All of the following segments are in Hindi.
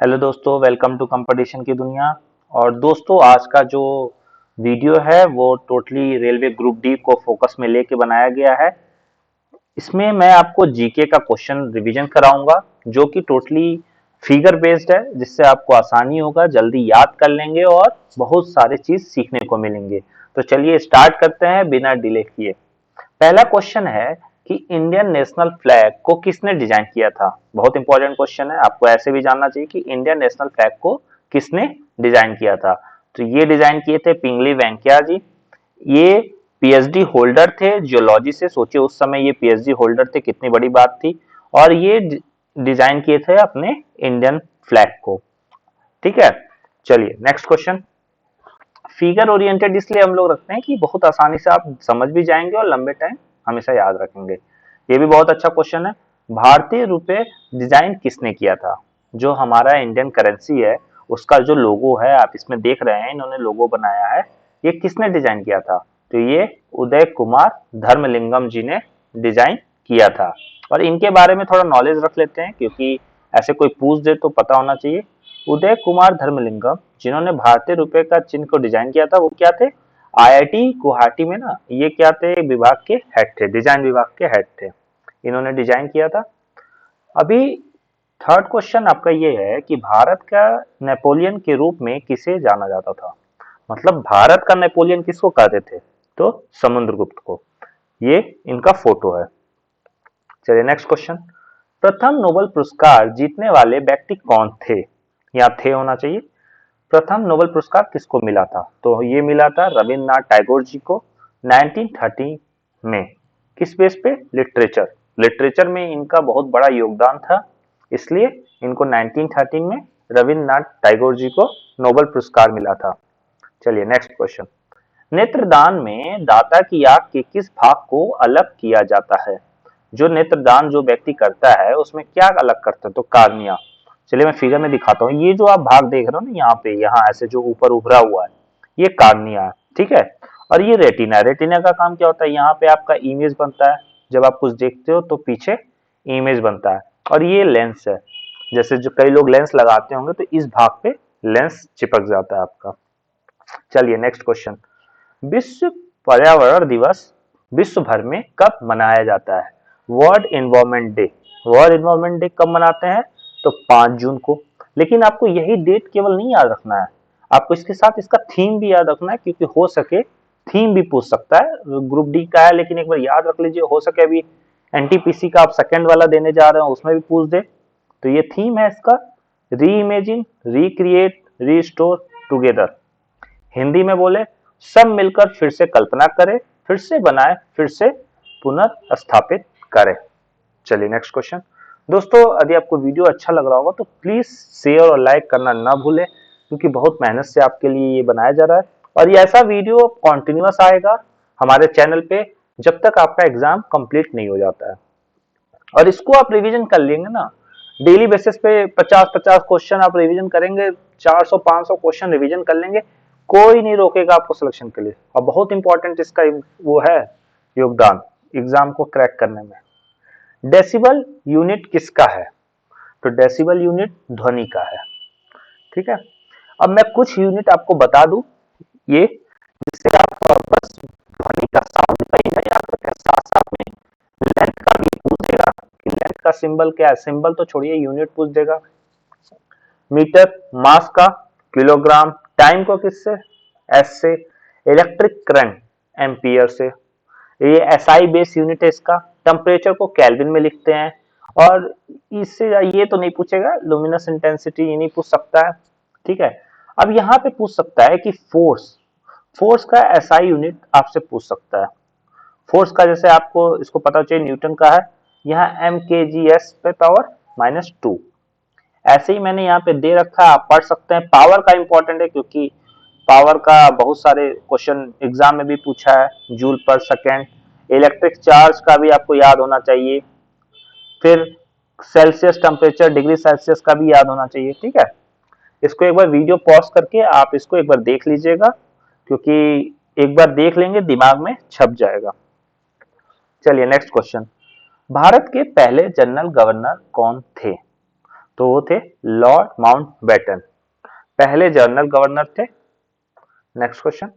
हेलो दोस्तों, वेलकम टू कंपटीशन की दुनिया। और दोस्तों, आज का जो वीडियो है वो टोटली रेलवे ग्रुप डी को फोकस में लेके बनाया गया है। इसमें मैं आपको जीके का क्वेश्चन रिवीजन कराऊंगा जो कि टोटली फिगर बेस्ड है, जिससे आपको आसानी होगा, जल्दी याद कर लेंगे और बहुत सारे चीज सीखने को मिलेंगे। तो चलिए स्टार्ट करते हैं बिना डिले किए। पहला क्वेश्चन है कि इंडियन नेशनल फ्लैग को किसने डिजाइन किया था। बहुत इंपॉर्टेंट क्वेश्चन है, आपको ऐसे भी जानना चाहिए कि इंडियन नेशनल फ्लैग को किसने डिजाइन किया था। तो ये डिजाइन किए थे पिंगली वेंकैया जी। ये पीएचडी होल्डर थे जियोलॉजी से। सोचिए उस समय ये पीएचडी होल्डर थे, कितनी बड़ी बात थी। और ये डिजाइन किए थे अपने इंडियन फ्लैग को। ठीक है, चलिए नेक्स्ट क्वेश्चन। फिगर ओरिएंटेड इसलिए हम लोग रखते हैं कि बहुत आसानी से आप समझ भी जाएंगे और लंबे टाइम हमेशा याद रखेंगे। ये भी बहुत अच्छा क्वेश्चन है। भारतीय रुपए डिजाइन किसने किया था। जो हमारा इंडियन करेंसी है उसका जो लोगो है आप इसमें देख रहे हैं, इन्होंने लोगो बनाया है, ये किसने डिजाइन किया था। तो ये उदय कुमार धर्मलिंगम जी ने डिजाइन किया था। और इनके बारे में थोड़ा नॉलेज रख लेते हैं क्योंकि ऐसे कोई पूछ दे तो पता होना चाहिए। उदय कुमार धर्मलिंगम जिन्होंने भारतीय रुपए का चिन्ह को डिजाइन किया था वो क्या थे, आईआईटी गुवाहाटी में ना ये क्या थे, विभाग के हेड थे, डिजाइन विभाग के हेड थे। इन्होंने डिजाइन किया था। अभी थर्ड क्वेश्चन आपका ये है कि भारत का नेपोलियन के रूप में किसे जाना जाता था। मतलब भारत का नेपोलियन किसको कहते थे, तो समुद्रगुप्त को। ये इनका फोटो है। चलिए नेक्स्ट क्वेश्चन। प्रथम नोबेल पुरस्कार जीतने वाले व्यक्ति कौन थे। यहाँ थे होना चाहिए। प्रथम नोबेल पुरस्कार किसको मिला था, तो ये मिला था रविन्द्रनाथ टैगोर जी को 1930 में। किस बेस पे, लिटरेचर। लिटरेचर में इनका बहुत बड़ा योगदान था, इसलिए इनको 1913 में रविन्द्रनाथ टैगोर जी को नोबेल पुरस्कार मिला था। चलिए नेक्स्ट क्वेश्चन। नेत्रदान में दाता की आंख के किस भाग को अलग किया जाता है। जो नेत्रदान जो व्यक्ति करता है उसमें क्या अलग करते हैं, तो कार्निया। चलिए मैं फिगर में दिखाता हूँ। ये जो आप भाग देख रहे हो ना यहाँ पे, यहाँ ऐसे जो ऊपर उभरा हुआ है ये कार्निया है, ठीक है। और ये रेटिना है। रेटिना का काम क्या होता है, यहाँ पे आपका इमेज बनता है। जब आप कुछ देखते हो तो पीछे इमेज बनता है। और ये लेंस है, जैसे जो कई लोग लेंस लगाते होंगे तो इस भाग पे लेंस चिपक जाता है आपका। चलिए नेक्स्ट क्वेश्चन। विश्व पर्यावरण दिवस विश्व भर में कब मनाया जाता है। World environment day. World environment day कब मनाते हैं, तो 5 जून को। लेकिन आपको यही डेट केवल नहीं याद रखना है, आपको इसके साथ इसका थीम भी याद रखना है, क्योंकि हो सके थीम भी पूछ सकता है। ग्रुप डी का है लेकिन एक बार याद रख लीजिए, हो सके अभी एनटीपीसी का आप सेकंड वाला देने जा रहे हो उसमें भी पूछ दे। तो ये थीम है इसका, री imagine, recreate, restore, together. Hindi में बोले, सब मिलकर फिर से कल्पना करें, फिर से बनाए, फिर से पुनर्स्थापित करें। चलिए नेक्स्ट क्वेश्चन। दोस्तों यदि आपको वीडियो अच्छा लग रहा होगा तो प्लीज शेयर और लाइक करना ना भूलें, क्योंकि बहुत मेहनत से आपके लिए ये बनाया जा रहा है। और ये ऐसा वीडियो कॉन्टिन्यूअस आएगा हमारे चैनल पे जब तक आपका एग्जाम कंप्लीट नहीं हो जाता है। और इसको आप रिवीजन कर लेंगे ना, डेली बेसिस पे 50-50 क्वेश्चन आप रिवीजन करेंगे, 400-500 क्वेश्चन रिवीजन कर लेंगे, कोई नहीं रोकेगा आपको सिलेक्शन के लिए। और बहुत इंपॉर्टेंट इसका वो है योगदान एग्जाम को क्रैक करने में। डेसिबल यूनिट किसका है, तो डेसिबल यूनिट ध्वनि का है, ठीक है। अब मैं कुछ यूनिट आपको बता दूं, ये जिससे आप बस ध्वनि का साउंड का ही याद रखें, साथ साथ में लेंथ का भी पूछेगा कि लेंथ का सिंबल क्या है। सिंबल तो छोड़िए, यूनिट पूछ देगा। मीटर मास का, किलोग्राम, टाइम को किससे, एस से, इलेक्ट्रिक करंट एम्पियर से। ये एसआई बेस यूनिट है इसका। टेम्परेचर को केल्विन में लिखते हैं। और इससे ये तो नहीं पूछेगा, लुमिनस इंटेंसिटी ये नहीं पूछ सकता है, ठीक है। अब यहाँ पे पूछ सकता है कि फोर्स, फोर्स का एसआई यूनिट आपसे पूछ सकता है। फोर्स का जैसे आपको इसको पता चाहिए न्यूटन का है, यहाँ एम के जी एस पे पावर -2। ऐसे ही मैंने यहाँ पे दे रखा है, आप पढ़ सकते हैं। पावर का इंपॉर्टेंट है क्योंकि पावर का बहुत सारे क्वेश्चन एग्जाम में भी पूछा है, जूल पर सेकेंड। इलेक्ट्रिक चार्ज का भी आपको याद होना चाहिए। फिर सेल्सियस टेम्परेचर, डिग्री सेल्सियस का भी याद होना चाहिए, ठीक है। इसको एक बार वीडियो पॉज करके आप इसको एक बार देख लीजिएगा, क्योंकि एक बार देख लेंगे दिमाग में छप जाएगा। चलिए नेक्स्ट क्वेश्चन। भारत के पहले जनरल गवर्नर कौन थे, तो वो थे लॉर्ड माउंटबेटन, पहले जनरल गवर्नर थे। नेक्स्ट क्वेश्चन,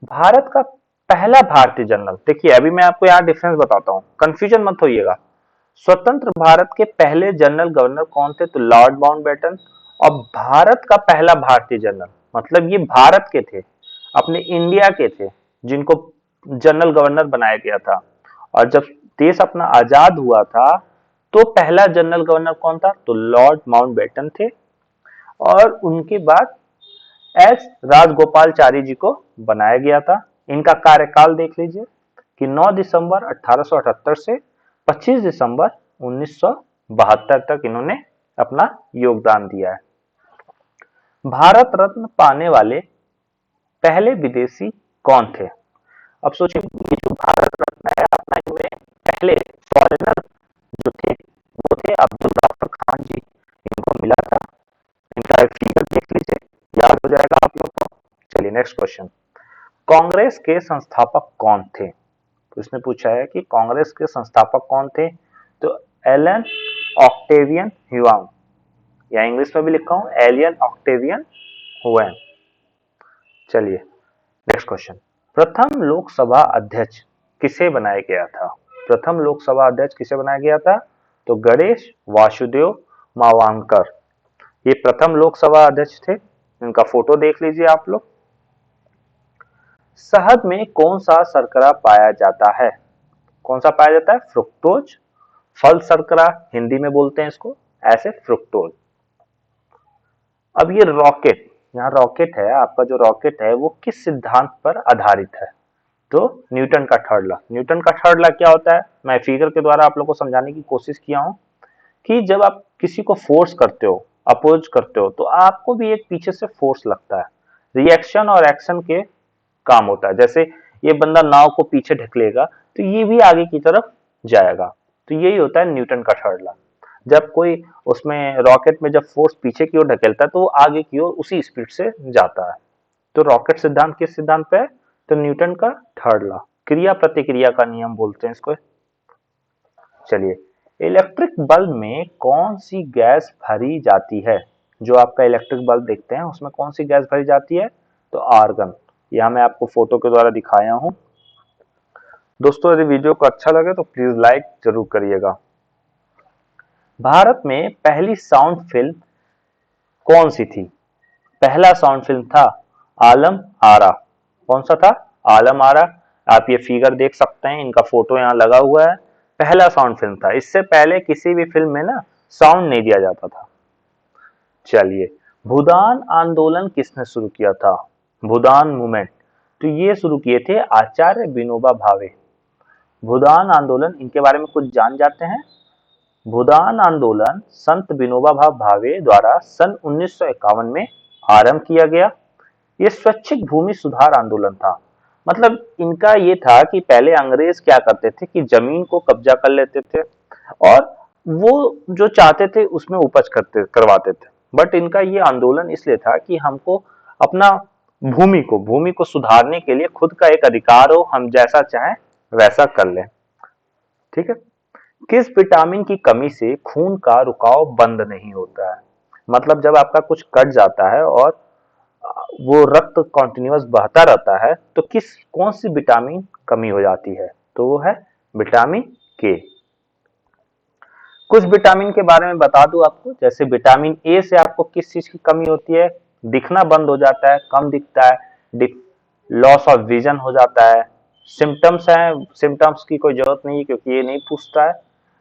भारत का पहला भारतीय जनरल, देखिए अभी मैं आपको यहाँ डिफरेंस बताता हूँ, कंफ्यूजन मत होइएगा। स्वतंत्र भारत के पहले जनरल गवर्नर कौन थे, तो लॉर्ड माउंटबेटन। और भारत का पहला भारतीय जनरल, मतलब ये भारत के थे, अपने इंडिया के थे, जिनको जनरल गवर्नर बनाया गया था। और जब देश अपना आजाद हुआ था तो पहला जनरल गवर्नर कौन था, तो लॉर्ड माउंटबेटन थे। और उनके बाद एस राजगोपालचारी जी को बनाया गया था। इनका कार्यकाल देख लीजिए कि 9 दिसंबर 1878 से 25 दिसंबर 1972 तक इन्होंने अपना योगदान दिया है। भारत रत्न पाने वाले पहले विदेशी कौन थे? अब सोचिए, ये जो भारत रत्न है अपना, इनमें पहले फॉरेनर जो थे वो थे अब्दुल गफर खान जी, इनको मिला था। इनका फिगर देख लीजिए, याद हो जाएगा आप लोग को। चलिए नेक्स्ट क्वेश्चन, कांग्रेस के संस्थापक कौन थे? तो इसने पूछा है कि कांग्रेस के संस्थापक कौन थे, तो एलन ऑक्टेवियन ह्यूम, या इंग्लिश में भी लिखा हूं एलियन ऑक्टेवियन हुएन। चलिए नेक्स्ट क्वेश्चन, प्रथम लोकसभा अध्यक्ष किसे बनाया गया था? प्रथम लोकसभा अध्यक्ष किसे बनाया गया था, तो गणेश वासुदेव मावंकर, ये प्रथम लोकसभा अध्यक्ष थे। इनका फोटो देख लीजिए आप लोग। शहद में कौन सा शर्करा पाया जाता है? कौन सा पाया जाता है? फ्रुक्टोज। फल शर्करा हिंदी में बोलते हैं इसको, ऐसे फ्रुक्टोज। अब ये रॉकेट, यहाँ रॉकेट है, आपका जो रॉकेट है वो किस सिद्धांत पर आधारित है? तो न्यूटन का थर्ड लॉ। न्यूटन का थर्ड लॉ क्या होता है, मैं फिगर के द्वारा आप लोग को समझाने की कोशिश किया हूं कि जब आप किसी को फोर्स करते हो, अपोज करते हो, तो आपको भी एक पीछे से फोर्स लगता है। रिएक्शन और एक्शन के काम होता है। जैसे ये बंदा नाव को पीछे ढकेलेगा तो ये भी आगे की तरफ जाएगा। तो यही होता है न्यूटन का थर्ड लॉ। जब कोई उसमें रॉकेट में जब फोर्स पीछे की ओर ढकेलता है तो वो आगे की ओर उसी स्पीड से जाता है। तो रॉकेट सिद्धांत किस सिद्धांत पे है, तो न्यूटन का थर्ड लॉ, क्रिया प्रतिक्रिया का नियम बोलते हैं इसको। चलिए, इलेक्ट्रिक बल्ब में कौन सी गैस भरी जाती है? जो आपका इलेक्ट्रिक बल्ब देखते हैं उसमें कौन सी गैस भरी जाती है, तो आर्गन। यहां मैं आपको फोटो के द्वारा दिखाया हूं। दोस्तों यदि वीडियो को अच्छा लगे तो प्लीज लाइक जरूर करिएगा। भारत में पहली साउंड फिल्म कौन सी थी? पहला साउंड फिल्म था आलम आरा। कौन सा था? आलम आरा। आप ये फिगर देख सकते हैं, इनका फोटो यहाँ लगा हुआ है। पहला साउंड फिल्म था, इससे पहले किसी भी फिल्म में ना साउंड नहीं दिया जाता था। चलिए, भूदान आंदोलन किसने शुरू किया था? भूदान मूवमेंट, तो ये शुरू किए थे आचार्य विनोबा भावे। भूदान आंदोलन, इनके बारे में कुछ जान जाते हैं। भूदान आंदोलन संत विनोबा भावे द्वारा सन 1951 में आरंभ किया गया। ये स्वैच्छिक भूमि सुधार आंदोलन था। मतलब इनका ये था कि पहले अंग्रेज क्या करते थे कि जमीन को कब्जा कर लेते थे और वो जो चाहते थे उसमें उपज करवाते थे। बट इनका ये आंदोलन इसलिए था कि हमको अपना भूमि को सुधारने के लिए खुद का एक अधिकार हो, हम जैसा चाहें वैसा कर लें। ठीक है। किस विटामिन की कमी से खून का रुकाव बंद नहीं होता है? मतलब जब आपका कुछ कट जाता है और वो रक्त कंटिन्यूअस बहता रहता है तो कौन सी विटामिन कमी हो जाती है, तो वो है विटामिन के। कुछ विटामिन के बारे में बता दूं आपको, जैसे विटामिन ए से आपको किस चीज की कमी होती है, दिखना बंद हो जाता है, कम दिखता है, लॉस ऑफ विजन हो जाता है। सिम्टम्स हैं, सिम्टम्स की कोई जरूरत नहीं है क्योंकि ये नहीं पूछता है।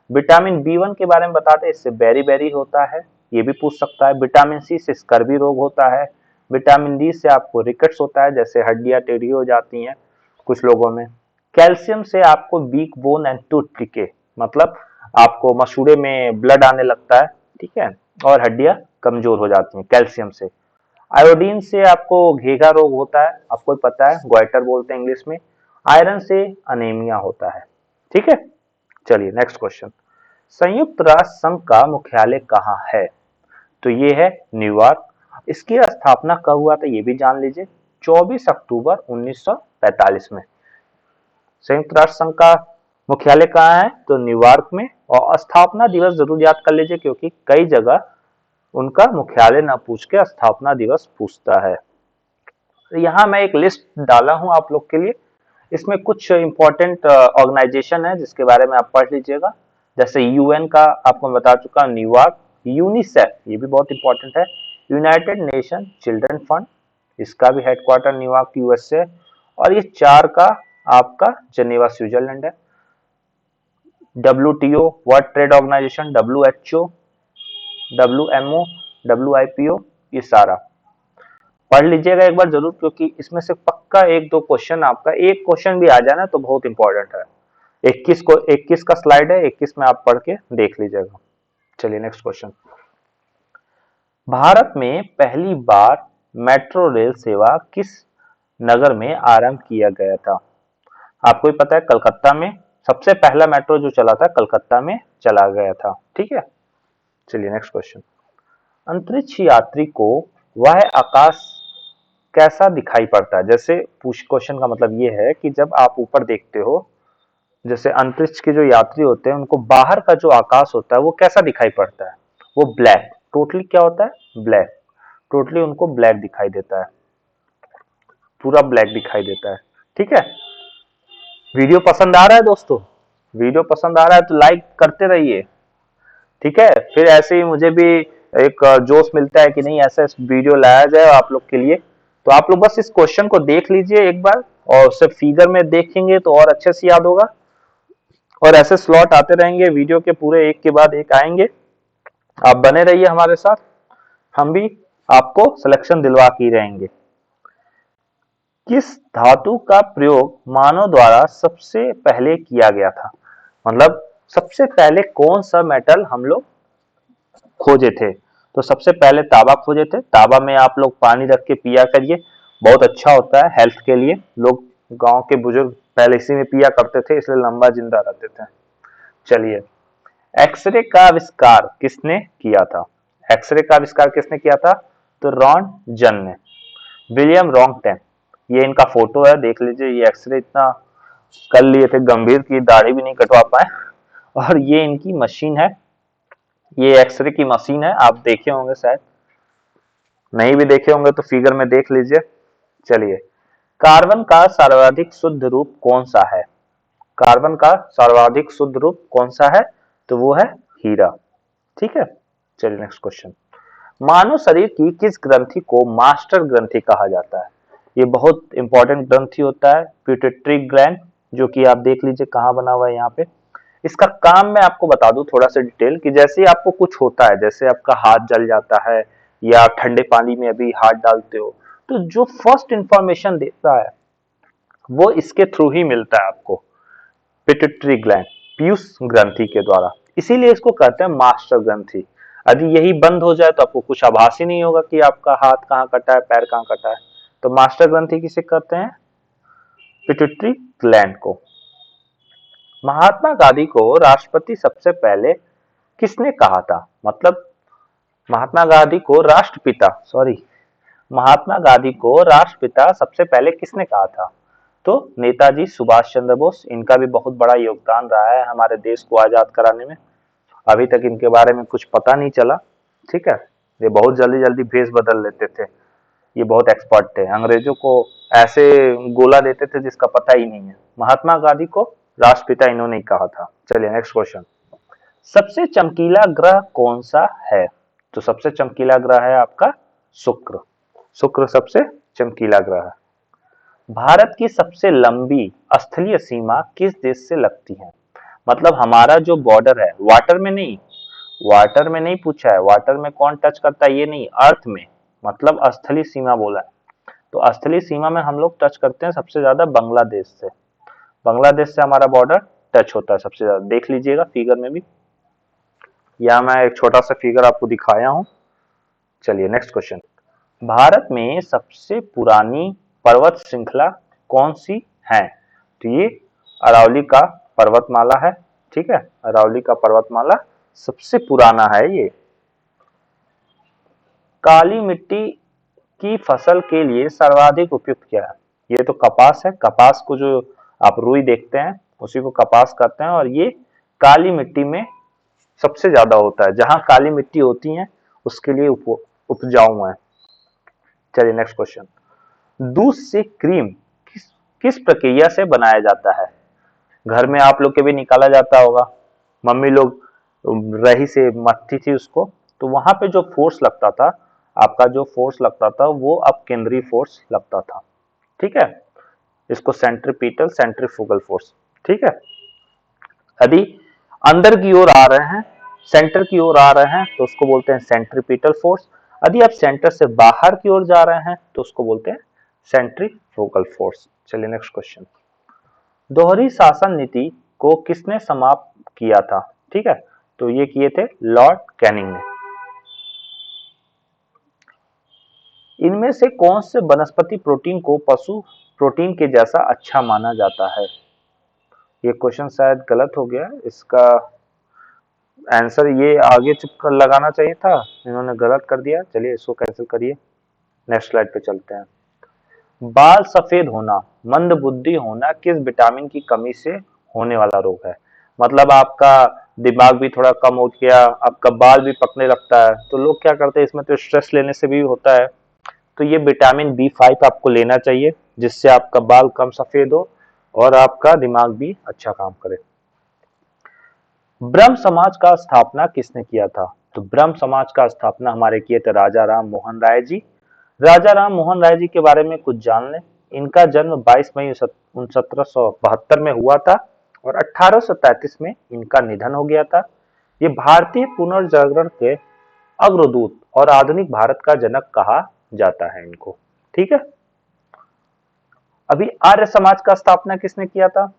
विटामिन बी1 के बारे में बताते हैं, इससे बेरी बेरी होता है, ये भी पूछ सकता है। विटामिन सी से स्कर्वी रोग होता है। विटामिन डी से आपको रिकेट्स होता है, जैसे हड्डियां टेढ़ी हो जाती हैं कुछ लोगों में। कैल्शियम से आपको weak bone and tooth decay, मतलब आपको मसूड़े में ब्लड आने लगता है, ठीक है, और हड्डियां कमजोर हो जाती हैं कैल्शियम से। आयोडीन से आपको घेघा रोग होता है, आपको पता है, ग्वाइटर बोलते हैं इंग्लिश में। आयरन से अनेमिया होता है। ठीक है। चलिए नेक्स्ट क्वेश्चन, संयुक्त राष्ट्र संघ का मुख्यालय कहाँ है? तो ये है न्यूयॉर्क। इसकी स्थापना कब हुआ था ये भी जान लीजिए, 24 अक्टूबर 1945 में। संयुक्त राष्ट्र संघ का मुख्यालय कहाँ है, तो न्यूयॉर्क में। और स्थापना दिवस जरूर याद कर लीजिए क्योंकि कई जगह उनका मुख्यालय न पूछ के स्थापना दिवस पूछता है। तो यहाँ मैं एक लिस्ट डाला हूं आप लोग के लिए। इसमें कुछ इंपॉर्टेंट ऑर्गेनाइजेशन है जिसके बारे में आप पढ़ लीजिएगा। जैसे यूएन का आपको मैं बता चुका हूं, न्यूयॉर्क, यूनिसेफ ये भी बहुत इंपॉर्टेंट है, यूनाइटेड नेशन चिल्ड्रन फंड, इसका भी हेडक्वार्टर न्यूयॉर्क यूएसए, और ये चार का आपका जेनेवा स्विट्जरलैंड है। WTO world trade organization, WHO, WMO, WIPO, ये सारा पढ़ लीजिएगा एक बार जरूर, क्योंकि इसमें से पक्का एक दो क्वेश्चन, आपका एक क्वेश्चन भी आ जाना तो बहुत इंपॉर्टेंट है। 21 का स्लाइड है, 21 में आप पढ़ के देख लीजिएगा। चलिए नेक्स्ट क्वेश्चन। भारत में पहली बार मेट्रो रेल सेवा किस नगर में आरंभ किया गया था? आपको ही पता है, कलकत्ता में सबसे पहला मेट्रो जो चला था कलकत्ता में चला गया था। ठीक है, चलिए नेक्स्ट क्वेश्चन। अंतरिक्ष यात्री को वह आकाश कैसा दिखाई पड़ता है? जैसे क्वेश्चन का मतलब ये है कि जब आप ऊपर देखते हो, जैसे अंतरिक्ष के जो यात्री होते हैं उनको बाहर का जो आकाश होता है वो कैसा दिखाई पड़ता है? वो ब्लैक, टोटली क्या होता है? ब्लैक, टोटली उनको ब्लैक दिखाई देता है, पूरा ब्लैक दिखाई देता है। ठीक है, वीडियो पसंद आ रहा है दोस्तों? वीडियो पसंद आ रहा है तो लाइक करते रहिए। ठीक है, फिर ऐसे ही मुझे भी एक जोश मिलता है कि नहीं ऐसा वीडियो लाया जाए आप लोग के लिए। तो आप लोग बस इस क्वेश्चन को देख लीजिए एक बार, और उसे फिगर में देखेंगे तो और अच्छे से याद होगा। और ऐसे स्लॉट आते रहेंगे, वीडियो के पूरे एक के बाद एक आएंगे। आप बने रहिए हमारे साथ, हम भी आपको सिलेक्शन दिलवा के रहेंगे। किस धातु का प्रयोग मानव द्वारा सबसे पहले किया गया था? मतलब सबसे पहले कौन सा मेटल हम लोग खोजे थे? तो सबसे पहले तांबा खोजे थे। तांबा में आप लोग पानी रख के पिया करिए, बहुत अच्छा होता है हेल्थ के लिए। लोग गांव के बुजुर्ग पहले इसी में पिया करते थे, इसलिए लंबा जिंदा रहते थे। चलिए, एक्सरे का आविष्कार किसने किया था? एक्सरे का आविष्कार किसने किया था? तो रॉन्टजन ने, विलियम रॉन्गटन। ये इनका फोटो है, देख लीजिए। ये एक्सरे इतना कर लिए थे गंभीर की दाढ़ी भी नहीं कटवा पाए। और ये इनकी मशीन है, ये एक्सरे की मशीन है, आप देखे होंगे शायद, नहीं भी देखे होंगे तो फिगर में देख लीजिए। चलिए, कार्बन का सर्वाधिक शुद्ध रूप कौन सा है? कार्बन का सर्वाधिक शुद्ध रूप कौन सा है? तो वो है हीरा। ठीक है, चलिए नेक्स्ट क्वेश्चन। मानव शरीर की किस ग्रंथि को मास्टर ग्रंथि कहा जाता है? ये बहुत इंपॉर्टेंट ग्रंथि होता है, पिट्यूटरी ग्लैंड, जो कि आप देख लीजिए कहाँ बना हुआ है यहाँ पे। इसका काम मैं आपको बता दूं थोड़ा सा डिटेल, कि जैसे आपको कुछ होता है, जैसे आपका हाथ जल जाता है या ठंडे पानी में अभी हाथ डालते हो, तो जो फर्स्ट इंफॉर्मेशन देता है वो इसके थ्रू ही मिलता है आपको, पिट्यूटरी ग्लैंड, पीयूष ग्रंथि के द्वारा। इसीलिए इसको कहते हैं मास्टर ग्रंथि। यदि यही बंद हो जाए तो आपको कुछ आभास ही नहीं होगा कि आपका हाथ कहाँ कटा है, पैर कहाँ कटा है। तो मास्टर ग्रंथि किसे कहते हैं? पिट्यूटरी ग्लैंड को। महात्मा गांधी को राष्ट्रपति सबसे पहले किसने कहा था? मतलब महात्मा गांधी को राष्ट्रपिता, सॉरी, महात्मा गांधी को राष्ट्रपिता सबसे पहले किसने कहा था? तो नेताजी सुभाष चंद्र बोस। इनका भी बहुत बड़ा योगदान रहा है हमारे देश को आजाद कराने में। अभी तक इनके बारे में कुछ पता नहीं चला। ठीक है, ये बहुत जल्दी जल्दी भेष बदल लेते थे, ये बहुत एक्सपर्ट थे, अंग्रेजों को ऐसे गोला देते थे जिसका पता ही नहीं है। महात्मा गांधी को राष्ट्रपिता इन्होंने ही कहा था। चलिए नेक्स्ट क्वेश्चन। सबसे चमकीला ग्रह कौन सा है? तो सबसे चमकीला ग्रह है आपका शुक्र। शुक्र सबसे चमकीला ग्रह है। भारत की सबसे लंबी स्थलीय सीमा किस देश से लगती है? मतलब हमारा जो बॉर्डर है, वाटर में नहीं, वाटर में नहीं पूछा है, वाटर में कौन टच करता है ये नहीं, अर्थ में, मतलब स्थलीय सीमा बोला है। तो स्थलीय सीमा में हम लोग टच करते हैं सबसे ज्यादा बांग्लादेश से। बांग्लादेश से हमारा बॉर्डर टच होता है सबसे ज्यादा, देख लीजिएगा फिगर में भी। यहाँ मैं एक छोटा सा फिगर आपको दिखाया हूं। चलिए नेक्स्ट क्वेश्चन। भारत में सबसे पुरानी पर्वत श्रृंखला कौन सी है? तो ये अरावली का पर्वतमाला है। ठीक है, अरावली का पर्वतमाला सबसे पुराना है ये। काली मिट्टी की फसल के लिए सर्वाधिक उपयुक्त क्या है? ये तो कपास है। कपास को जो आप रुई देखते हैं उसी को कपास कहते हैं, और ये काली मिट्टी में सबसे ज्यादा होता है। जहां काली मिट्टी होती है उसके लिए उपजाऊ है। चलिए नेक्स्ट क्वेश्चन, दूध से क्रीम किस किस प्रक्रिया से बनाया जाता है? घर में आप लोग के भी निकाला जाता होगा, मम्मी लोग रही से मथती थी उसको, तो वहां पे जो फोर्स लगता था, आपका जो फोर्स लगता था वो अब केंद्रीय फोर्स लगता था। ठीक है, इसको सेंट्रीपिटल सेंट्रीफ्यूगल फोर्स। ठीक है, यदि अंदर की ओर आ रहे हैं, सेंटर की ओर आ रहे हैं तो उसको बोलते हैं सेंट्रीपिटल फोर्स। यदि आप सेंटर से बाहर की ओर जा रहे हैं तो उसको बोलते हैं सेंट्रीफ्यूगल फोर्स। चलिए नेक्स्ट क्वेश्चन, दोहरी शासन नीति को किसने समाप्त किया था? ठीक है, तो ये किए थे लॉर्ड कैनिंग ने। इनमें से कौन से वनस्पति प्रोटीन को पशु प्रोटीन के जैसा अच्छा माना जाता है? ये क्वेश्चन शायद गलत हो गया, इसका आंसर ये आगे चुपकर लगाना चाहिए था, इन्होंने गलत कर दिया। चलिए इसको कैंसिल करिए, नेक्स्ट स्लाइड पे चलते हैं। बाल सफेद होना, मंद बुद्धि होना किस विटामिन की कमी से होने वाला रोग है? मतलब आपका दिमाग भी थोड़ा कम हो गया, आपका बाल भी पकने लगता है, तो लोग क्या करते हैं, इसमें तो स्ट्रेस लेने से भी होता है। तो ये विटामिन B5 आपको लेना चाहिए, जिससे आपका बाल कम सफेद हो और आपका दिमाग भी अच्छा काम करे। ब्रह्म समाज का स्थापना किसने किया था? तो ब्रह्म समाज का स्थापना हमारे किए थे राजा राम मोहन राय जी। राजा राम मोहन राय जी के बारे में कुछ जान लें। इनका जन्म 22 मई 1772 में हुआ था और 1833 में इनका निधन हो गया था। ये भारतीय पुनर्जागरण के अग्रदूत और आधुनिक भारत का जनक कहा जाता है इनको। ठीक है, अभी आर्य समाज का स्थापना किसने किया था?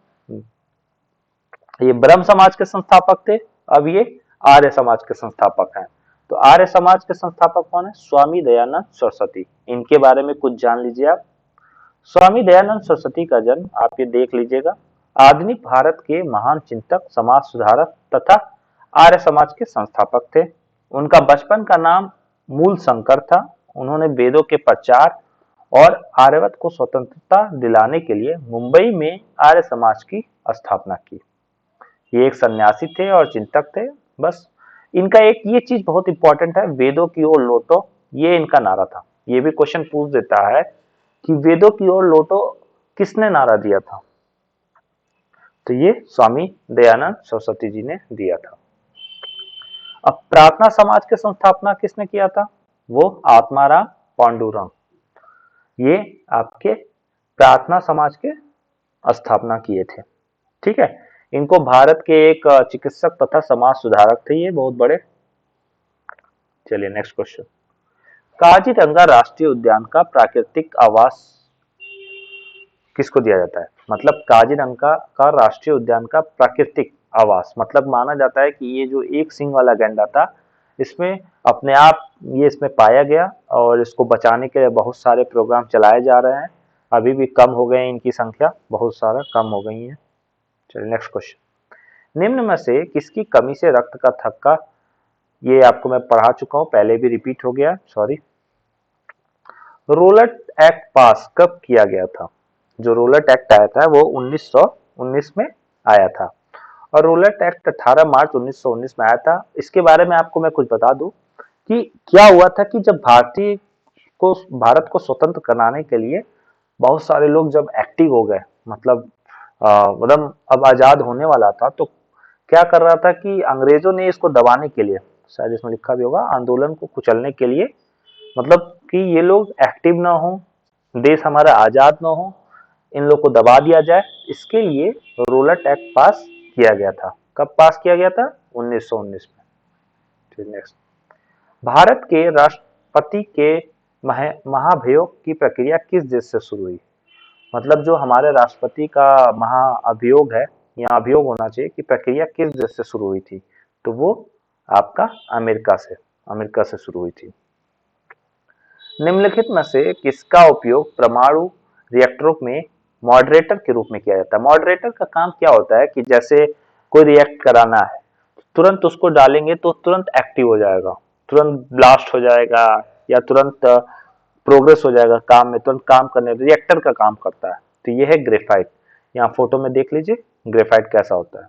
ये ब्रह्म समाज के संस्थापक थे, अब ये आर्य समाज के संस्थापक हैं। तो आर्य समाज के संस्थापक कौन है? स्वामी दयानंद सरस्वती। इनके बारे में कुछ जान लीजिए आप। स्वामी दयानंद सरस्वती का जन्म आप ये देख लीजिएगा, आधुनिक भारत के महान चिंतक, समाज सुधारक तथा आर्य समाज के संस्थापक थे। उनका बचपन का नाम मूल शंकर था। उन्होंने वेदों के प्रचार और आर्यवत को स्वतंत्रता दिलाने के लिए मुंबई में आर्य समाज की स्थापना की। ये एक सन्यासी थे और चिंतक थे। बस इनका एक ये चीज बहुत इंपॉर्टेंट है, वेदों की ओर लौटो, ये इनका नारा था। ये भी क्वेश्चन पूछ देता है कि वेदों की ओर लौटो किसने नारा दिया था? तो ये स्वामी दयानंद सरस्वती जी ने दिया था। अब प्रार्थना समाज के संस्थापना किसने किया था? वो आत्माराम पांडुरंग। ये आपके प्रार्थना समाज के स्थापना किए थे। ठीक है, इनको भारत के एक चिकित्सक तथा समाज सुधारक थे, ये बहुत बड़े। चलिए नेक्स्ट क्वेश्चन, काजीरंगा राष्ट्रीय उद्यान का प्राकृतिक आवास किसको दिया जाता है? मतलब काजीरंगा का राष्ट्रीय उद्यान का प्राकृतिक आवास, मतलब माना जाता है कि ये जो एक सींग वाला गैंडा था, इसमें अपने आप ये इसमें पाया गया और इसको बचाने के लिए बहुत सारे प्रोग्राम चलाए जा रहे हैं। अभी भी कम हो गए हैं, इनकी संख्या बहुत सारा कम हो गई है। चलिए नेक्स्ट क्वेश्चन, निम्न में से किसकी कमी से रक्त का थक्का? ये आपको मैं पढ़ा चुका हूं, पहले भी रिपीट हो गया, सॉरी। रोलट एक्ट पास कब किया गया था? जो रोलट एक्ट आया था वो 1919 में आया था और रोलट एक्ट 18 मार्च 1919 में आया था। इसके बारे में आपको मैं कुछ बता दूं कि क्या हुआ था कि जब भारत को स्वतंत्र कराने के लिए बहुत सारे लोग जब एक्टिव हो गए, मतलब मतलब अब आजाद होने वाला था, तो क्या कर रहा था कि अंग्रेजों ने इसको दबाने के लिए, शायद इसमें लिखा भी होगा, आंदोलन को कुचलने के लिए, मतलब कि ये लोग एक्टिव ना हो, देश हमारा आजाद ना हो, इन लोग को दबा दिया जाए, इसके लिए रोलट एक्ट पास किया गया था। कब पास किया गया था? 1919 में। ठीक, नेक्स्ट, भारत के राष्ट्रपति के महाभियोग की प्रक्रिया किस देश से शुरू हुई? मतलब जो हमारे राष्ट्रपति का महाअभियोग है, या अभियोग होना चाहिए, कि प्रक्रिया किस देश से शुरू हुई थी? तो वो आपका अमेरिका से शुरू हुई थी। निम्नलिखित में से किसका उपयोग परमाणु रिएक्टरों में मॉडरेटर के रूप में किया जाता है? मॉडरेटर का काम क्या होता है कि जैसे कोई रिएक्ट कराना है, तुरंत उसको डालेंगे तो तुरंत एक्टिव हो जाएगा, तुरंत ब्लास्ट हो जाएगा, या तुरंत प्रोग्रेस हो जाएगा काम में, तुरंत काम करने, रिएक्टर का काम करता है। तो ये है ग्रेफाइट। यहाँ फोटो में देख लीजिए ग्रेफाइट कैसा होता है।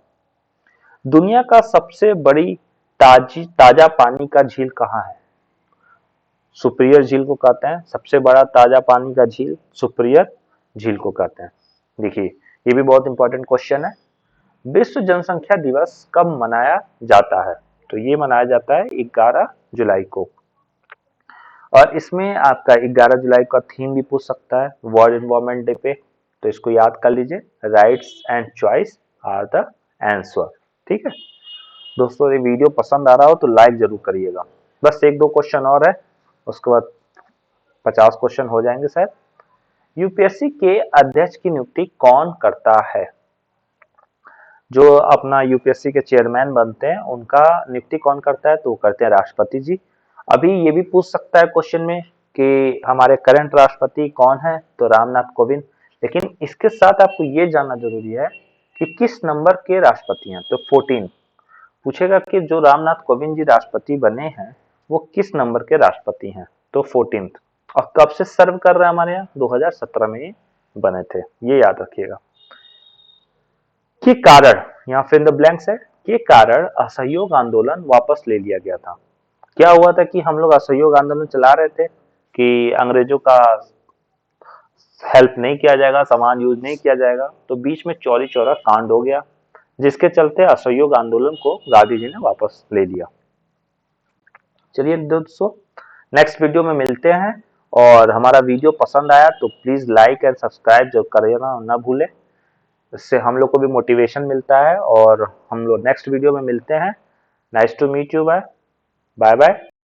दुनिया का सबसे बड़ी ताजा पानी का झील कहाँ है? सुपीरियर झील को कहते हैं। सबसे बड़ा ताजा पानी का झील सुपीरियर झील को कहते हैं। देखिए ये भी बहुत इंपॉर्टेंट क्वेश्चन है। विश्व जनसंख्या दिवस कब मनाया जाता है? तो ये मनाया जाता है 11 जुलाई को। और इसमें आपका 11 जुलाई का थीम भी पूछ सकता है वर्ल्ड एनवायरनमेंट डे पे, तो इसको याद कर लीजिए, rights and choice are the answer. ठीक है दोस्तों, ये वीडियो पसंद आ रहा हो तो लाइक जरूर करिएगा। बस एक दो क्वेश्चन और है, उसके बाद 50 क्वेश्चन हो जाएंगे शायद। यूपीएससी के अध्यक्ष की नियुक्ति कौन करता है? जो अपना यूपीएससी के चेयरमैन बनते हैं उनका नियुक्ति कौन करता है? तो वो करते हैं राष्ट्रपति जी। अभी ये भी पूछ सकता है क्वेश्चन में कि हमारे करंट राष्ट्रपति कौन है? तो रामनाथ कोविंद। लेकिन इसके साथ आपको ये जानना जरूरी है कि किस नंबर के राष्ट्रपति हैं। तो 14 पूछेगा कि जो रामनाथ कोविंद जी राष्ट्रपति बने हैं वो किस नंबर के राष्ट्रपति हैं? तो 14। और कब से सर्व कर रहे हैं हमारे यहाँ? 2017 में बने थे, ये याद रखिएगा। के कारण, यहाँ फिर द ब्लैंक्स है, के कारण असहयोग आंदोलन वापस ले लिया गया था। क्या हुआ था कि हम लोग असहयोग आंदोलन चला रहे थे कि अंग्रेजों का हेल्प नहीं किया जाएगा, सामान यूज नहीं किया जाएगा, तो बीच में चौरी चौरा कांड हो गया, जिसके चलते असहयोग आंदोलन को गांधी जी ने वापस ले लिया। चलिए दोस्तों, नेक्स्ट वीडियो में मिलते हैं। और हमारा वीडियो पसंद आया तो प्लीज लाइक एंड सब्सक्राइब जो करना ना भूलें, इससे हम लोग को भी मोटिवेशन मिलता है। और हम लोग नेक्स्ट वीडियो में मिलते हैं। Nice to meet you, bye bye.